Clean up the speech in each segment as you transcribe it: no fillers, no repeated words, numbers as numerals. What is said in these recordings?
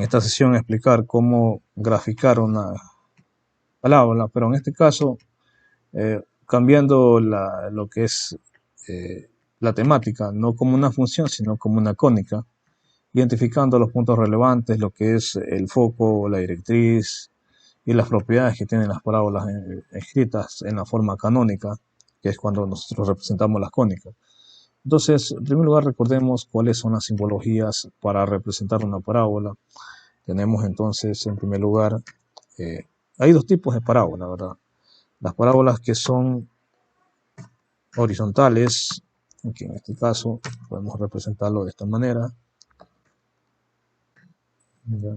esta sesión explicar cómo graficar una parábola, pero en este caso cambiando lo que es la temática, no como una función, sino como una cónica, identificando los puntos relevantes, lo que es el foco, la directriz y las propiedades que tienen las parábolas escritas en la forma canónica, que es cuando nosotros representamos las cónicas. Entonces, en primer lugar, recordemos cuáles son las simbologías para representar una parábola. Tenemos entonces, en primer lugar, hay dos tipos de parábola, ¿verdad? Las parábolas que son horizontales, que en este caso podemos representarlo de esta manera. ¿Ya?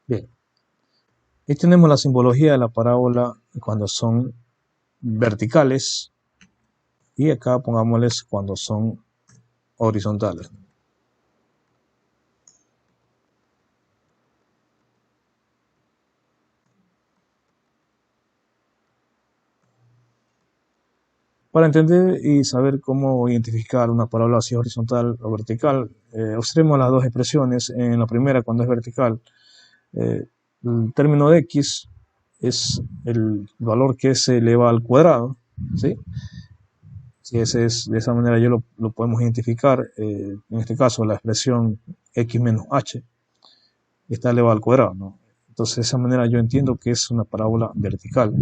Bien, y tenemos la simbología de la parábola cuando son verticales, y acá pongámosles cuando son horizontales. Para entender y saber cómo identificar una parábola si es horizontal o vertical, observemos las dos expresiones. En la primera, cuando es vertical, el término de x es el valor que se eleva al cuadrado, ¿sí? Si ese es, de esa manera yo lo podemos identificar, en este caso la expresión x menos h está elevado al cuadrado, ¿no? Entonces de esa manera yo entiendo que es una parábola vertical.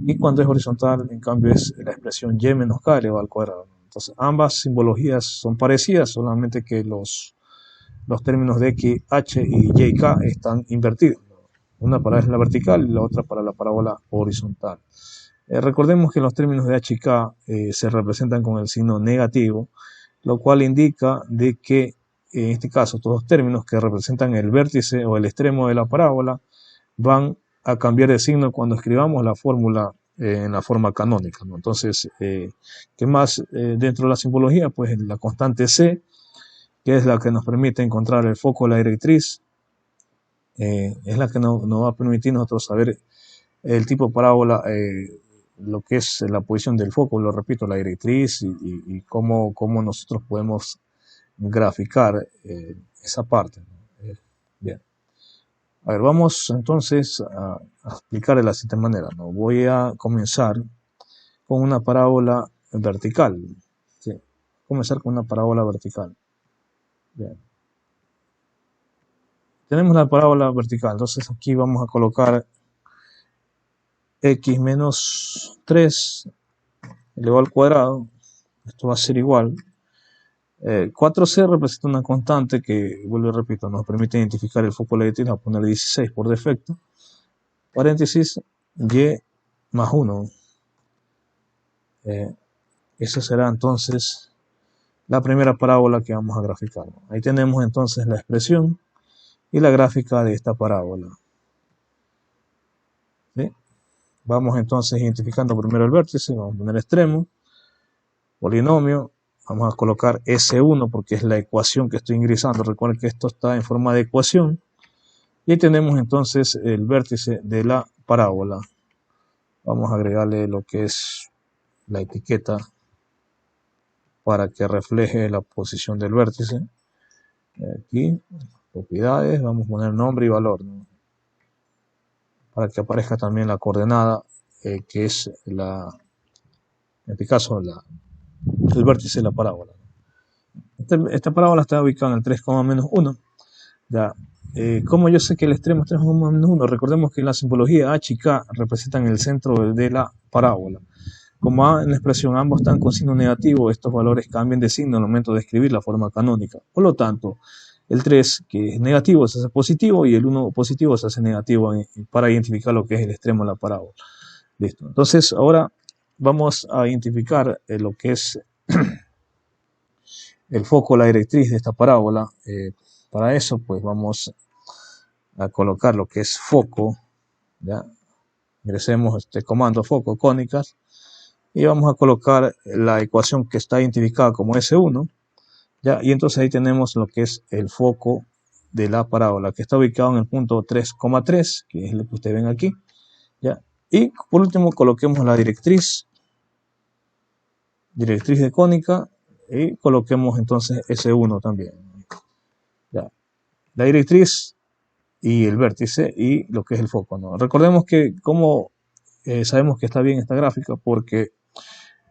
Y cuando es horizontal, en cambio, es la expresión y menos k elevado al cuadrado. Entonces ambas simbologías son parecidas, solamente que los términos de x, h y y, k están invertidos. Una para la vertical y la otra para la parábola horizontal. Recordemos que los términos de h y k se representan con el signo negativo, lo cual indica de que en este caso todos los términos que representan el vértice o el extremo de la parábola van a cambiar de signo cuando escribamos la fórmula en la forma canónica, ¿no? Entonces, ¿qué más dentro de la simbología? Pues la constante c, que es la que nos permite encontrar el foco de la directriz, es la que nos va a permitir nosotros saber el tipo de parábola, lo que es la posición del foco, lo repito, la directriz y cómo nosotros podemos graficar esa parte, ¿no? Bien. A ver, vamos entonces a explicar de la siguiente manera, ¿no? Voy a comenzar con una parábola vertical. ¿Sí? Comenzar con una parábola vertical. Bien. Tenemos la parábola vertical, entonces aquí vamos a colocar x menos 3 elevado al cuadrado. Esto va a ser igual. 4c representa una constante que, vuelvo y repito, nos permite identificar el foco de la directriz. Vamos a poner 16 por defecto. Paréntesis, y más 1. Esa será entonces la primera parábola que vamos a graficar. Ahí tenemos entonces la expresión y la gráfica de esta parábola. ¿Sí? Vamos entonces identificando primero el vértice, vamos a poner extremo, polinomio, vamos a colocar S1 porque es la ecuación que estoy ingresando. Recuerden que esto está en forma de ecuación. Y ahí tenemos entonces el vértice de la parábola. Vamos a agregarle lo que es la etiqueta para que refleje la posición del vértice. Aquí, propiedades, vamos a poner nombre y valor, ¿no? Para que aparezca también la coordenada, que es en este caso el vértice de la parábola. Esta parábola está ubicada en el 3,-1. Ya. Como yo sé que el extremo es 3,-1, recordemos que en la simbología h y k representan el centro de la parábola. Como en la expresión ambos están con signo negativo, estos valores cambian de signo al momento de escribir la forma canónica. Por lo tanto, el 3 que es negativo se hace positivo y el 1 positivo se hace negativo para identificar lo que es el extremo de la parábola. Listo. Entonces, ahora vamos a identificar lo que es el foco, la directriz de esta parábola. Para eso, pues vamos a colocar lo que es foco. ¿Ya? Ingresemos este comando foco, cónicas. Y vamos a colocar la ecuación que está identificada como S1, ¿ya? Y entonces ahí tenemos lo que es el foco de la parábola, que está ubicado en el punto 3,3, que es lo que ustedes ven aquí, ¿ya? Y por último coloquemos la directriz, directriz de cónica y coloquemos entonces S1 también. Ya. La directriz y el vértice y lo que es el foco, ¿no? Recordemos que como sabemos que está bien esta gráfica porque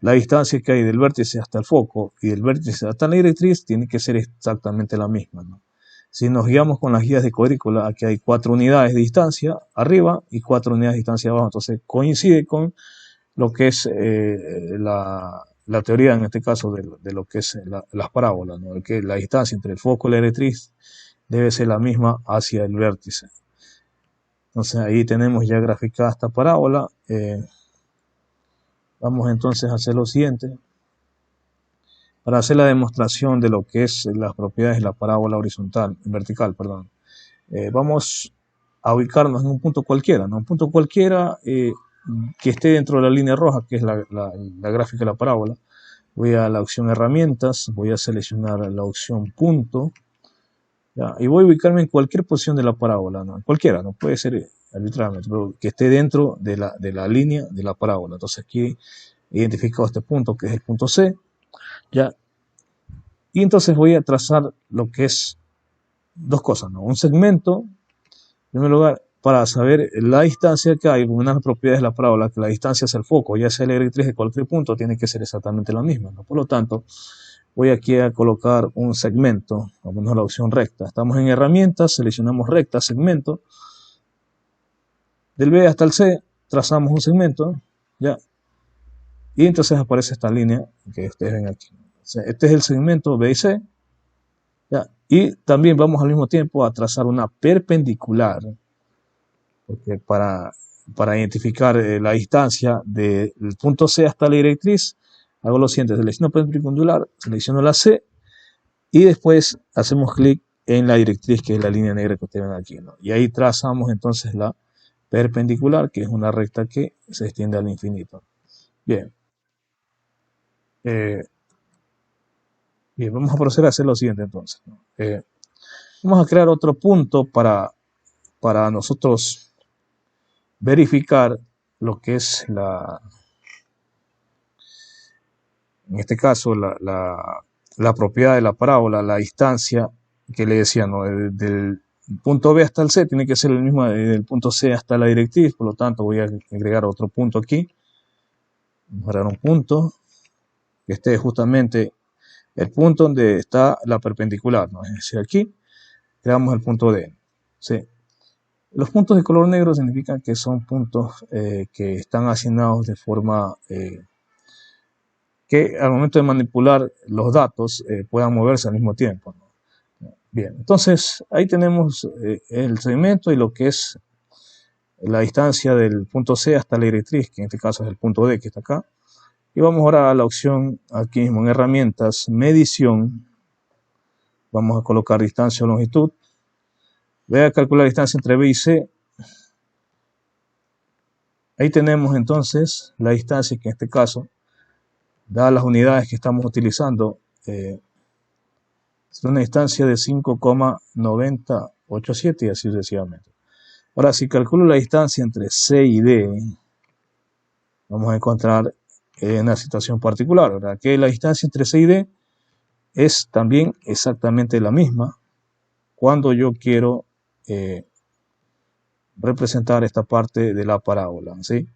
la distancia que hay del vértice hasta el foco y del vértice hasta la directriz tiene que ser exactamente la misma, ¿no? Si nos guiamos con las guías de cuadrícula, aquí hay 4 unidades de distancia arriba y 4 unidades de distancia abajo, entonces coincide con lo que es la teoría, en este caso, de lo que es las parábolas, ¿no? De que la distancia entre el foco y la directriz debe ser la misma hacia el vértice. Entonces ahí tenemos ya graficada esta parábola. Vamos entonces a hacer lo siguiente. Para hacer la demostración de lo que es las propiedades de la parábola vertical, perdón. Vamos a ubicarnos en un punto cualquiera, ¿no? Un punto cualquiera que esté dentro de la línea roja, que es la gráfica de la parábola. Voy a la opción herramientas, voy a seleccionar la opción punto, ¿ya? Y voy a ubicarme en cualquier posición de la parábola, ¿no? Cualquiera, no puede ser arbitrariamente, pero que esté dentro de la línea de la parábola. Entonces aquí he identificado este punto que es el punto C, ¿ya? Y entonces voy a trazar lo que es dos cosas, ¿no? Un segmento, en primer lugar, para saber la distancia que hay, unas propiedades de la parábola, que la distancia hacia el foco, ya sea la directriz de cualquier punto, tiene que ser exactamente la misma, ¿no? Por lo tanto, voy aquí a colocar un segmento, vamos a la opción recta. Estamos en herramientas, seleccionamos recta, segmento. Del B hasta el C, trazamos un segmento, ¿ya? Y entonces aparece esta línea que ustedes ven aquí. Este es el segmento B y C, ¿ya? Y también vamos al mismo tiempo a trazar una perpendicular, porque para identificar la distancia del punto C hasta la directriz, hago lo siguiente: selecciono perpendicular, selecciono la C y después hacemos clic en la directriz, que es la línea negra que ustedes ven aquí, ¿no? Y ahí trazamos entonces la perpendicular, que es una recta que se extiende al infinito. Bien. Bien, vamos a proceder a hacer lo siguiente entonces, ¿no? Vamos a crear otro punto para nosotros verificar lo que es en este caso, la propiedad de la parábola, la distancia que le decía, ¿no? Del punto B hasta el C tiene que ser el mismo del punto C hasta la directriz, por lo tanto voy a agregar otro punto aquí. Vamos a agregar un punto que esté justamente el punto donde está la perpendicular, ¿no? Es decir, aquí creamos el punto D. ¿Sí? Los puntos de color negro significan que son puntos que están asignados de forma que al momento de manipular los datos puedan moverse al mismo tiempo, ¿no? Bien, entonces ahí tenemos el segmento y lo que es la distancia del punto C hasta la directriz, que en este caso es el punto D que está acá. Y vamos ahora a la opción aquí mismo en herramientas, medición. Vamos a colocar distancia o longitud. Voy a calcular la distancia entre B y C. Ahí tenemos entonces la distancia que en este caso, dadas las unidades que estamos utilizando, es una distancia de 5,9087 y así sucesivamente. Ahora, si calculo la distancia entre C y D, vamos a encontrar una situación particular, ¿verdad? Que la distancia entre C y D es también exactamente la misma cuando yo quiero representar esta parte de la parábola, ¿sí?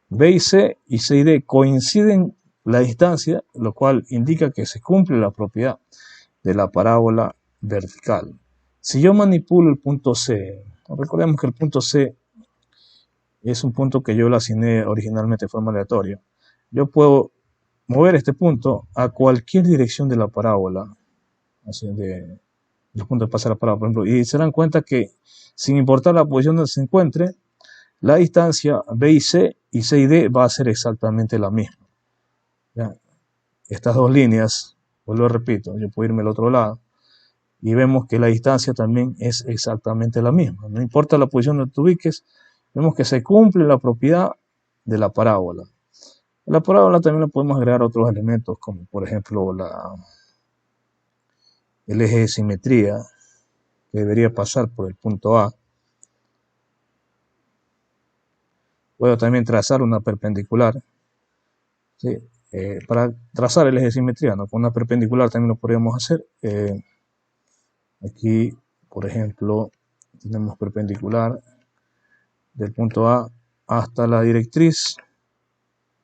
B y C y D coinciden la distancia, lo cual indica que se cumple la propiedad de la parábola vertical. Si yo manipulo el punto C, recordemos que el punto C es un punto que yo lo asigné originalmente de forma aleatoria. Yo puedo mover este punto a cualquier dirección de la parábola, así de los puntos de pasar la parábola, por ejemplo, y se dan cuenta que sin importar la posición donde se encuentre, la distancia B y C y D va a ser exactamente la misma. ¿Ya? Estas dos líneas, pues lo repito, yo puedo irme al otro lado y vemos que la distancia también es exactamente la misma. No importa la posición donde te ubiques, vemos que se cumple la propiedad de la parábola. En la parábola también le podemos agregar otros elementos, como por ejemplo el eje de simetría, que debería pasar por el punto A. Puedo también trazar una perpendicular, ¿sí? para trazar el eje de simetría, ¿no? Con una perpendicular también lo podríamos hacer. Aquí, por ejemplo, tenemos perpendicular del punto A hasta la directriz,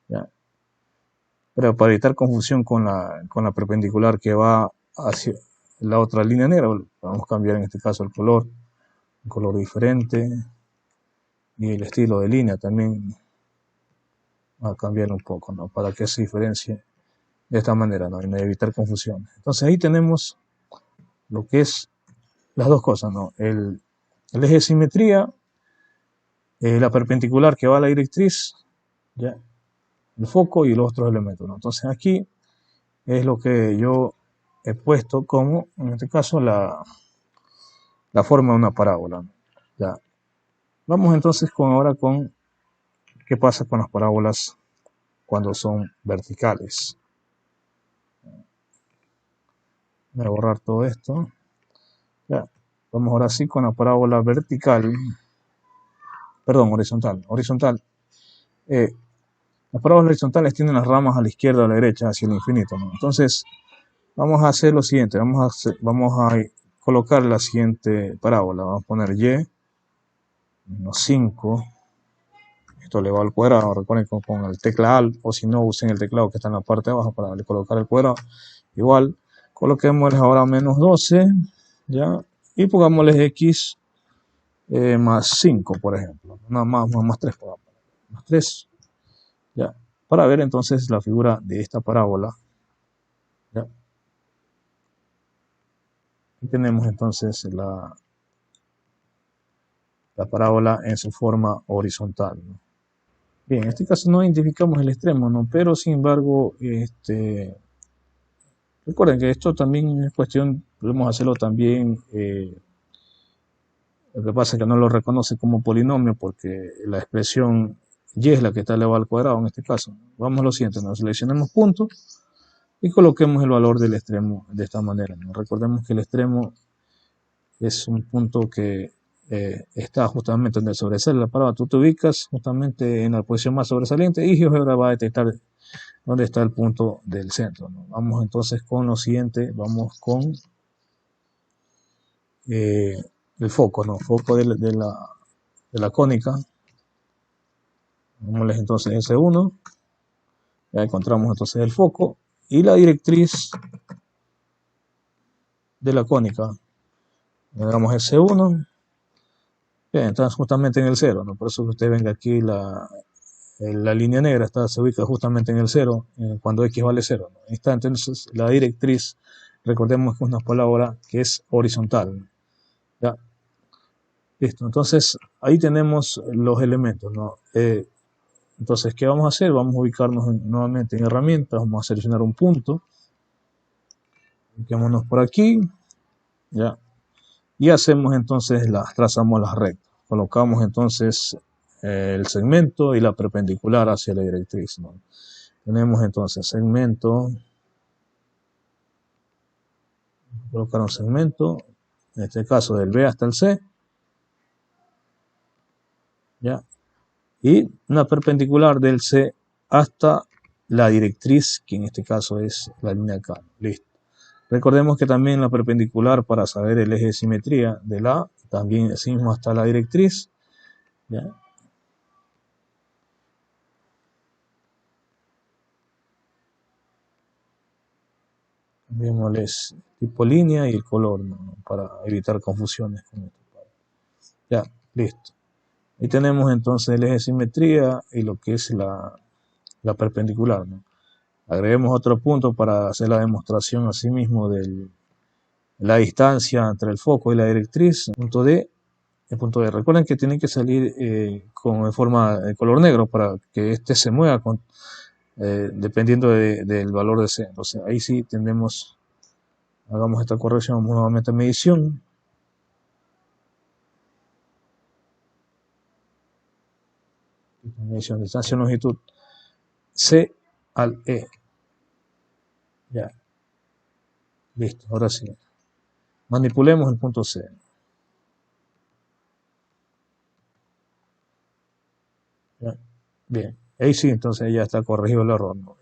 ¿ya? Pero para evitar confusión con la perpendicular que va hacia la otra línea negra, vamos a cambiar en este caso el color, un color diferente, y el estilo de línea también va a cambiar un poco, ¿no? Para que se diferencie de esta manera, ¿no? Y evitar confusión. Entonces ahí tenemos lo que es las dos cosas, ¿no? El eje de simetría, la perpendicular que va a la directriz, ¿ya? El foco y los otros elementos, ¿no? Entonces aquí es lo que yo he puesto como, en este caso, la forma de una parábola, ¿no? Ya. Vamos entonces ahora con qué pasa con las parábolas cuando son verticales. Voy a borrar todo esto. Ya. Vamos ahora sí con la parábola vertical, perdón, horizontal. Las parábolas horizontales tienen las ramas a la izquierda o a la derecha hacia el infinito, ¿no? Entonces, vamos a hacer lo siguiente, vamos a colocar la siguiente parábola. Vamos a poner y menos 5. Esto le va al cuadrado. Recuerden que con el tecla alt, o si no, usen el teclado que está en la parte de abajo para colocar el cuadrado. Igual, coloquémosles ahora menos 12, ¿ya? Y pongámosles x más 5, por ejemplo. Nada más 3, más 3, ¿ya? Para ver entonces la figura de esta parábola, ¿ya? Y tenemos entonces la parábola en su forma horizontal, ¿no? Bien, en este caso no identificamos el extremo, ¿no? Pero sin embargo, recuerden que esto también es cuestión, podemos hacerlo también, lo que pasa es que no lo reconoce como polinomio porque la expresión y es la que está elevada al cuadrado en este caso. Vamos a lo siguiente, nos seleccionemos puntos y coloquemos el valor del extremo de esta manera, ¿no? Recordemos que el extremo es un punto que está justamente donde sobresale la parábola. Tú te ubicas justamente en la posición más sobresaliente y GeoGebra va a detectar dónde está el punto del centro, ¿no? Vamos entonces con lo siguiente, vamos con el foco, ¿no? Foco de la cónica. Vamos entonces S1, ya encontramos entonces el foco y la directriz de la cónica. Le damos S1, bien, están justamente en el 0, ¿no? Por eso que usted venga aquí, la línea negra se ubica justamente en el 0, cuando X vale 0, ¿no? Está entonces la directriz, recordemos que es una palabra que es horizontal, ¿ya? Listo, entonces ahí tenemos los elementos, ¿no? Entonces, ¿qué vamos a hacer? Vamos a ubicarnos nuevamente en herramientas, vamos a seleccionar un punto, ubiquémonos por aquí, ¿ya? Y hacemos entonces, trazamos las rectas, colocamos entonces el segmento y la perpendicular hacia la directriz, ¿no? Tenemos entonces segmento, colocar un segmento, en este caso del B hasta el C, ¿ya? Y una perpendicular del C hasta la directriz, que en este caso es la línea K. Listo. Recordemos que también la perpendicular para saber el eje de simetría de la, también decimos hasta la directriz, ¿ya? Cambiémosles tipo línea y el color, ¿no? Para evitar confusiones con esto. Ya, listo. Y tenemos entonces el eje de simetría y lo que es la perpendicular, ¿no? Agreguemos otro punto para hacer la demostración asimismo de la distancia entre el foco y la directriz. El punto D. Recuerden que tienen que salir con forma de color negro para que este se mueva dependiendo del valor de C. Entonces ahí sí tendremos, hagamos esta corrección, vamos nuevamente a medición. Medición, distancia, longitud. C al E. Ya, listo, ahora sí. Manipulemos el punto C. ¿Ya? Bien, ahí sí, entonces ya está corregido el error, ¿no?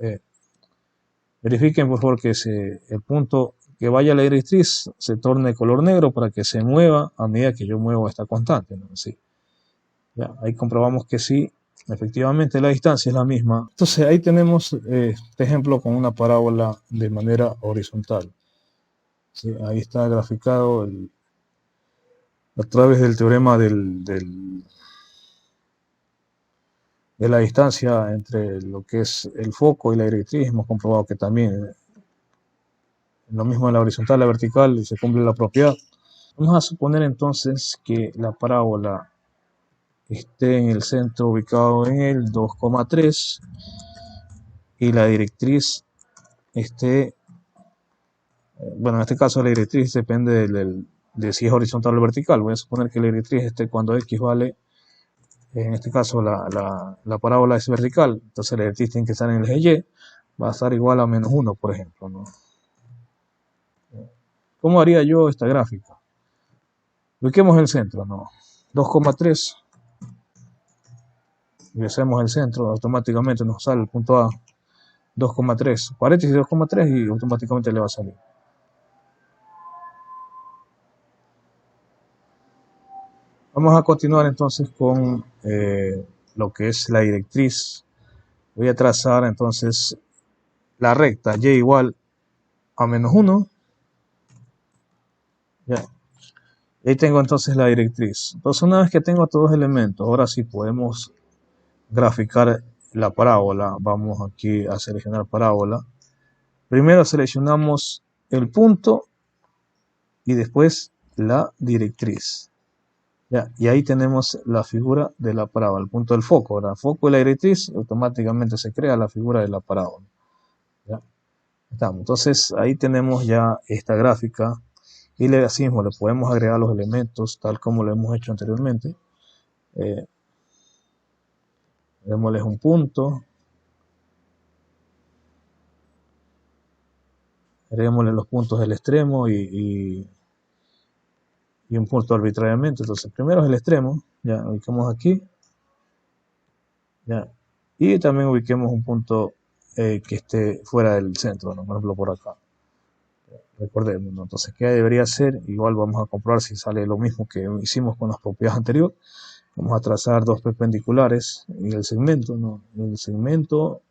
Verifiquen por favor que el punto que vaya a la directriz se torne color negro para que se mueva a medida que yo muevo esta constante, ¿no? Sí. Ya, ahí comprobamos que sí, efectivamente la distancia es la misma. Entonces ahí tenemos este ejemplo con una parábola de manera horizontal. ¿Sí? Ahí está graficado a través del teorema de la distancia entre lo que es el foco y la directriz. Hemos comprobado que también lo mismo en la horizontal, la vertical, y se cumple la propiedad. Vamos a suponer entonces que la parábola esté en el centro ubicado en el 2,3 y la directriz esté, bueno, en este caso la directriz depende de si es horizontal o vertical. Voy a suponer que la directriz esté cuando x vale, en este caso la parábola es vertical, entonces la directriz tiene que estar en el eje y, va a estar igual a menos 1, por ejemplo, ¿no? ¿Cómo haría yo esta gráfica? Ubiquemos el centro, ¿no? 2,3, ingresemos el centro, automáticamente nos sale el punto A, 2,3, paréntesis 2,3 y automáticamente le va a salir. Vamos a continuar entonces con lo que es la directriz. Voy a trazar entonces la recta y igual a menos 1. Ya. Y ahí tengo entonces la directriz. Entonces una vez que tengo estos dos elementos, ahora sí podemos graficar la parábola. Vamos aquí a seleccionar parábola. Primero seleccionamos el punto y después la directriz. Ya, y ahí tenemos la figura de la parábola, el punto del foco, ¿verdad? Foco y la directriz, automáticamente se crea la figura de la parábola. ¿Ya? Estamos. Entonces ahí tenemos ya esta gráfica y así mismo le podemos agregar los elementos tal como lo hemos hecho anteriormente. Démosles un punto, agreguémosle los puntos del extremo y un punto arbitrariamente. Entonces primero es el extremo, ya ubicamos aquí, ya, y también ubiquemos un punto que esté fuera del centro, ¿no? Por ejemplo por acá. Recordemos, ¿no? Entonces, ¿qué debería ser? Igual vamos a comprobar si sale lo mismo que hicimos con las propiedades anteriores. Vamos a trazar dos perpendiculares y el segmento, ¿no? El segmento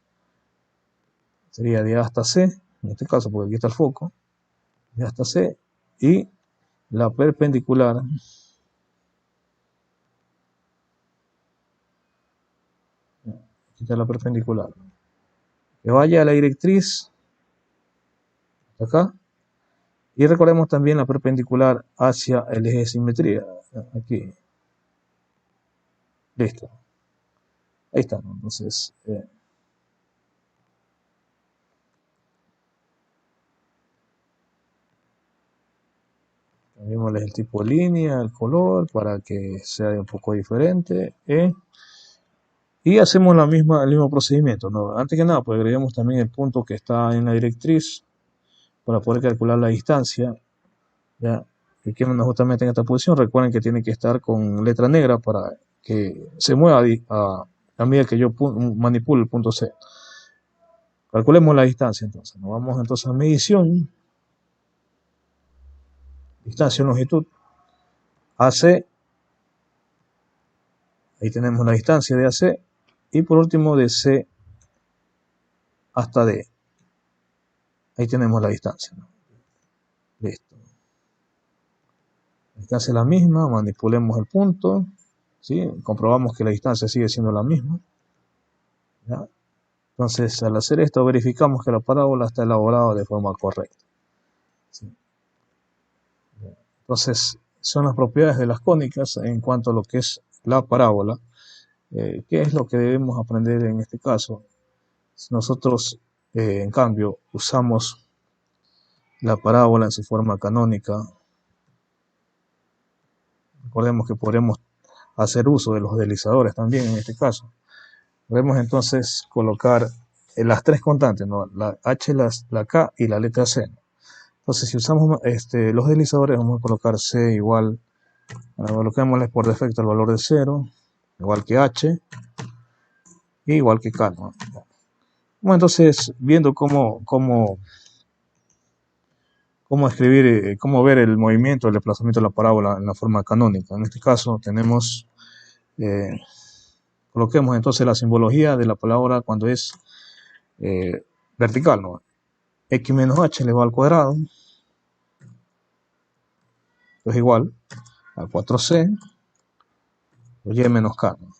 sería de A hasta C, en este caso porque aquí está el foco, de A hasta C, y la perpendicular aquí está la perpendicular, que vaya a la directriz acá, y recordemos también la perpendicular hacia el eje de simetría, aquí, listo, ahí está, ¿no? Entonces cambiémosle el tipo de línea, el color, para que sea un poco diferente, y hacemos el mismo procedimiento, ¿no? Antes que nada, pues agregamos también el punto que está en la directriz para poder calcular la distancia. Ya, ubiquémonos justamente en esta posición. Recuerden que tiene que estar con letra negra para que se mueva a medida que yo manipule el punto C. Calculemos la distancia entonces. Nos vamos entonces a medición, distancia, longitud, AC. Ahí tenemos la distancia de AC. Y por último de C hasta D. Ahí tenemos la distancia, ¿no? Listo. La distancia es la misma, manipulemos el punto, ¿sí? Comprobamos que la distancia sigue siendo la misma. ¿Ya? Entonces, al hacer esto, verificamos que la parábola está elaborada de forma correcta. ¿Sí? Entonces, son las propiedades de las cónicas en cuanto a lo que es la parábola. ¿Qué es lo que debemos aprender en este caso? Si nosotros, en cambio, usamos la parábola en su forma canónica, recordemos que podremos hacer uso de los deslizadores también en este caso. Podemos entonces colocar las tres constantes, ¿no? La H, la K y la letra C. Entonces, si usamos los deslizadores, vamos a colocar C igual, coloquémosle por defecto el valor de 0, igual que H, y igual que K, ¿no? Bueno, entonces, viendo cómo escribir, cómo ver el movimiento, el desplazamiento de la parábola en la forma canónica. En este caso tenemos, eh, coloquemos entonces la simbología de la palabra cuando es vertical, ¿no? X menos h elevado al cuadrado es igual a 4c o y menos k, ¿no?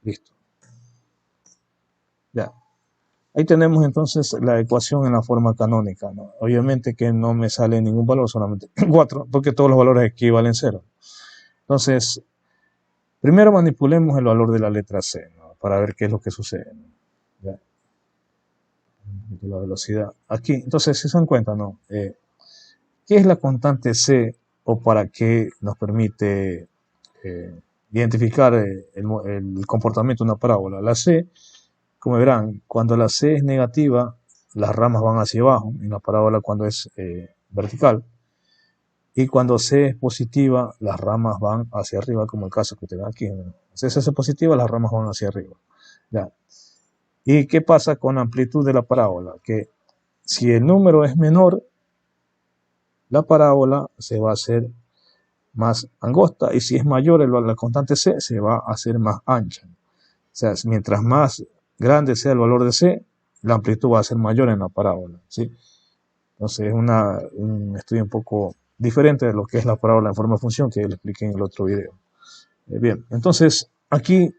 Listo. Ya. Ahí tenemos entonces la ecuación en la forma canónica, ¿no? Obviamente que no me sale ningún valor, solamente 4, porque todos los valores aquí valen 0. Entonces, primero manipulemos el valor de la letra C, ¿no? Para ver qué es lo que sucede, ¿no? Ya. La velocidad. Aquí, entonces, si se dan cuenta, ¿no? ¿Qué es la constante C o para qué nos permite identificar el comportamiento de una parábola? La C, como verán, cuando la C es negativa, las ramas van hacia abajo, en la parábola cuando es vertical, y cuando C es positiva, las ramas van hacia arriba, como el caso que usted ve aquí. Si C es positiva, las ramas van hacia arriba. ¿Ya? ¿Y qué pasa con la amplitud de la parábola? Que si el número es menor, la parábola se va a hacer más angosta, y si es mayor la constante C, se va a hacer más ancha. O sea, mientras más grande sea el valor de C, la amplitud va a ser mayor en la parábola, ¿sí? Entonces es un estudio un poco diferente de lo que es la parábola en forma de función que le expliqué en el otro video. Bien, entonces aquí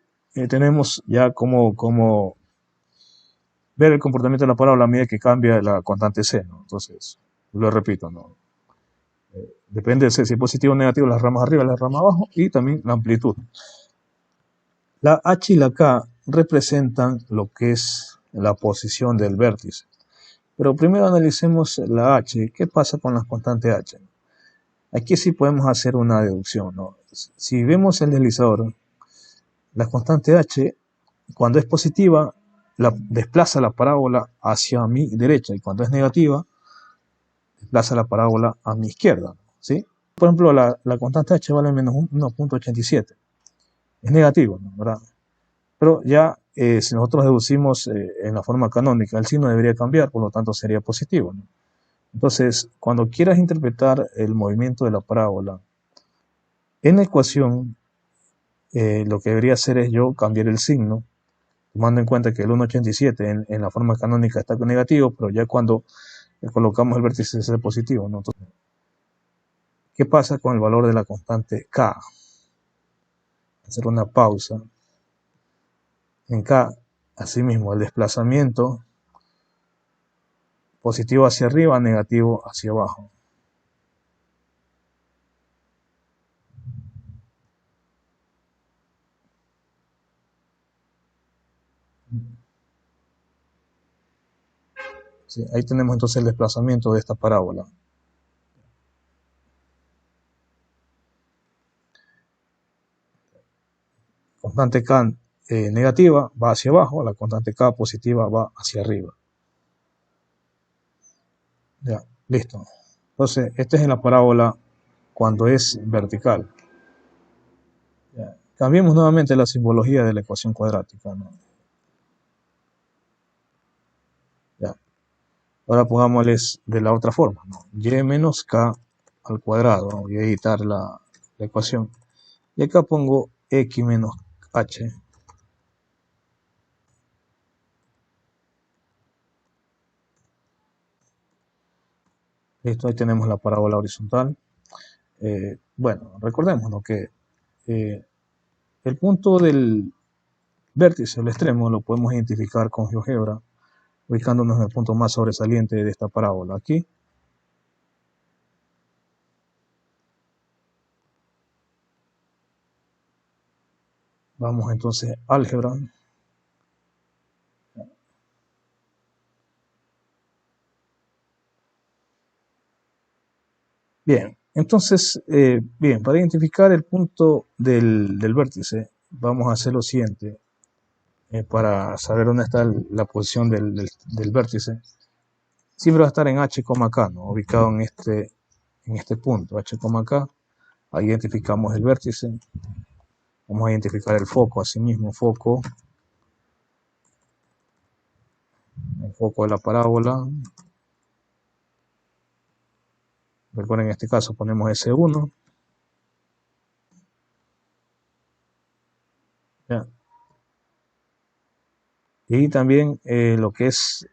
tenemos ya cómo ver el comportamiento de la parábola a medida que cambia la constante C, ¿no? Entonces, lo repito, ¿no? Depende de si es positivo o negativo, las ramas arriba y las ramas abajo, y también la amplitud. La H y la K representan lo que es la posición del vértice. Pero primero analicemos la H. ¿Qué pasa con la constante H? Aquí sí podemos hacer una deducción, ¿no? Si vemos el deslizador, la constante H, cuando es positiva, desplaza la parábola hacia mi derecha, y cuando es negativa, desplaza la parábola a mi izquierda, ¿sí? Por ejemplo, la constante H vale menos 1.87. Es negativo, ¿no? ¿Verdad? Pero ya, si nosotros deducimos en la forma canónica, el signo debería cambiar, por lo tanto sería positivo, ¿no? Entonces, cuando quieras interpretar el movimiento de la parábola, en la ecuación, lo que debería hacer es yo cambiar el signo, tomando en cuenta que el 1.87 en la forma canónica está con negativo, pero ya cuando le colocamos el vértice es positivo, ¿no? Entonces, ¿qué pasa con el valor de la constante K? Hacer una pausa. En K, asimismo, el desplazamiento positivo hacia arriba, negativo hacia abajo. ¿Sí? Ahí tenemos entonces el desplazamiento de esta parábola. Constante K negativa va hacia abajo, la constante K positiva va hacia arriba. Ya, listo. Entonces, esta es en la parábola cuando es vertical. Ya. Cambiemos nuevamente la simbología de la ecuación cuadrática, ¿no? Ya. Ahora pongámosles de la otra forma, ¿no? Y menos K al cuadrado, ¿no? Voy a editar la ecuación. Y acá pongo X menos H. Listo, ahí tenemos la parábola horizontal. Bueno, recordemos, ¿no? Que el punto del vértice, el extremo, lo podemos identificar con GeoGebra, ubicándonos en el punto más sobresaliente de esta parábola. Aquí vamos entonces a álgebra. Bien, entonces, bien, para identificar el punto del vértice, vamos a hacer lo siguiente. Para saber dónde está la posición del vértice, siempre va a estar en H, K, ¿no? Ubicado en este punto, H, K. Ahí identificamos el vértice. Vamos a identificar el foco, asimismo, foco un foco de la parábola. Recuerden, en este caso ponemos S1. ¿Ya? Y también lo que es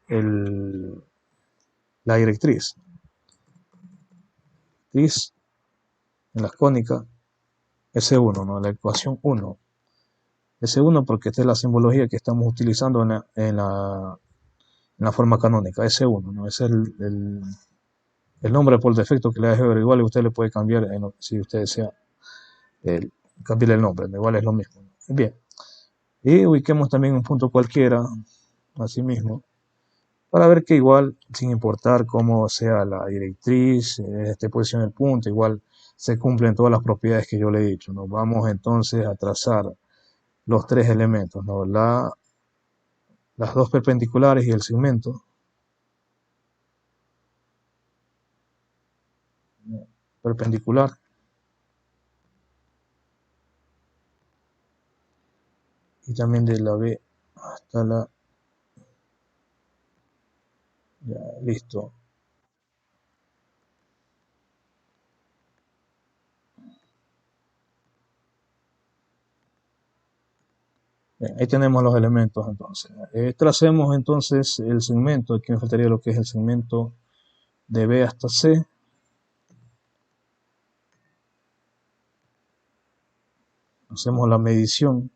la directriz. Directriz en las cónicas S1, ¿no? La ecuación 1. S1 porque esta es la simbología que estamos utilizando en la forma canónica, S1, ¿no? Es el nombre por defecto que le da álgebra. Igual usted le puede cambiar, si usted desea, cambiarle el nombre, igual es lo mismo. Bien, y ubiquemos también un punto cualquiera, así mismo, para ver que igual, sin importar cómo sea la directriz, posición del punto, igual se cumplen todas las propiedades que yo le he dicho. Nos vamos entonces a trazar los tres elementos, ¿no? Las dos perpendiculares y el segmento. Perpendicular. Y también de la B hasta la... Ya, listo. Bien, ahí tenemos los elementos entonces. Tracemos entonces el segmento. Aquí me faltaría lo que es el segmento de B hasta C. Hacemos la medición.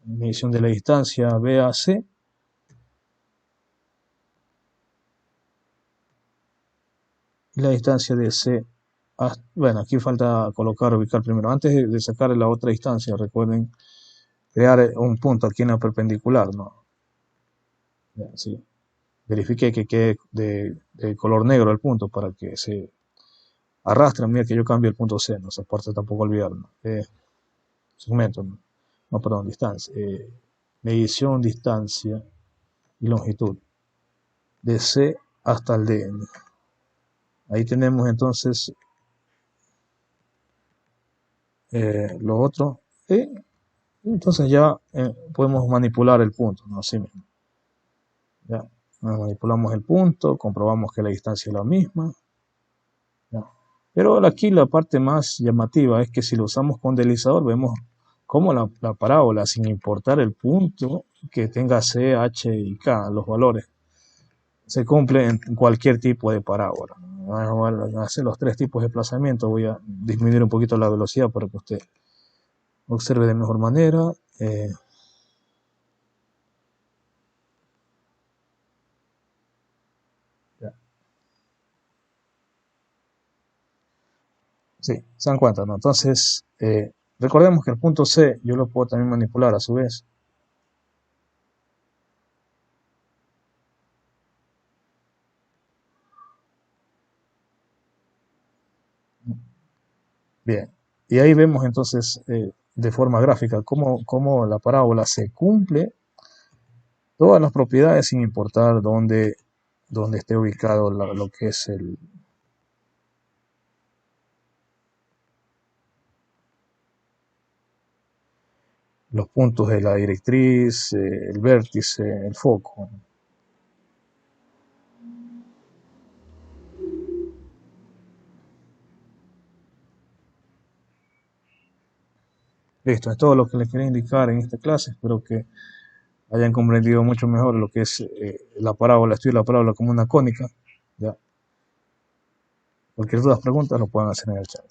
Medición de la distancia B a C. Y la distancia de C a... Bueno, aquí falta ubicar primero. Antes de sacar la otra distancia, recuerden crear un punto aquí en la perpendicular, ¿no? Ya, sí. Verifique que quede de color negro el punto para que se arrastre. Mira que yo cambio el punto C, ¿no? Esa parte tampoco olvidar, ¿no? Segmento, ¿no? No, perdón, distancia. Medición, distancia y longitud. De C hasta el D. Ahí tenemos entonces lo otro. Y entonces ya podemos manipular el punto, ¿no? Así mismo. Ya. Manipulamos el punto, comprobamos que la distancia es la misma. ¿Ya? Pero aquí la parte más llamativa es que si lo usamos con deslizador, vemos cómo la parábola, sin importar el punto que tenga C, H y K, los valores, se cumple en cualquier tipo de parábola. Vamos a hacer los tres tipos de desplazamiento. Voy a disminuir un poquito la velocidad para que usted observe de mejor manera. Sí, se dan cuenta, ¿no? Entonces, recordemos que el punto C yo lo puedo también manipular a su vez. Bien, y ahí vemos entonces de forma gráfica cómo la parábola se cumple todas las propiedades sin importar dónde esté ubicado lo que es los puntos de la directriz, el vértice, el foco. Listo, es todo lo que les quería indicar en esta clase. Espero que hayan comprendido mucho mejor lo que es la parábola, estudiar la parábola como una cónica. ¿Ya? Cualquier duda, preguntas lo pueden hacer en el chat.